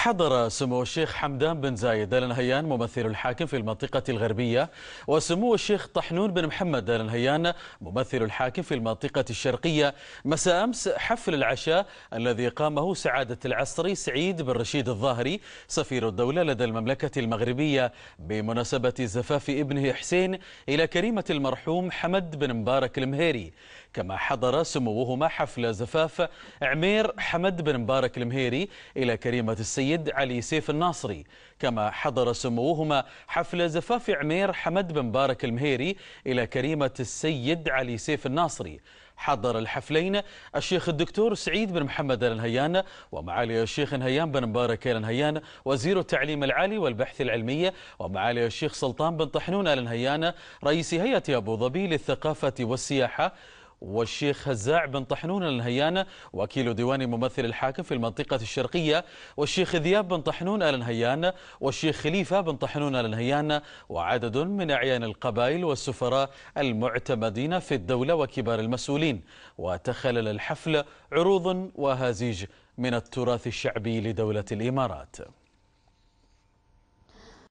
حضر سمو الشيخ حمدان بن زايد آل نهيان ممثل الحاكم في المنطقة الغربية، وسمو الشيخ طحنون بن محمد آل نهيان ممثل الحاكم في المنطقة الشرقية مساء أمس حفل العشاء الذي قامه سعادة العصري سعيد بن رشيد الظاهري سفير الدولة لدى المملكة المغربية بمناسبة زفاف ابنه حسين إلى كريمة المرحوم حمد بن مبارك المهيري. كما حضر سموهما حفل زفاف عمير حمد بن مبارك المهيري إلى كريمة السيد علي سيف الناصري. كما حضر سموهما حفل زفاف عمير حمد بن مبارك المهيري إلى كريمة السيد علي سيف الناصري. حضر الحفلين الشيخ الدكتور سعيد بن محمد آل نهيان ومعالي الشيخ نهيان بن مبارك آل نهيان وزير التعليم العالي والبحث العلمي، ومعالي الشيخ سلطان بن طحنون آل نهيان رئيس هيئة أبو ظبي للثقافة والسياحة، والشيخ هزاع بن طحنون آل نهيان وكيل ديوان ممثل الحاكم في المنطقة الشرقية، والشيخ ذياب بن طحنون آل نهيان والشيخ خليفة بن طحنون آل نهيان، وعدد من أعيان القبائل والسفراء المعتمدين في الدولة وكبار المسؤولين. وتخلل الحفل عروض وهزيج من التراث الشعبي لدولة الإمارات.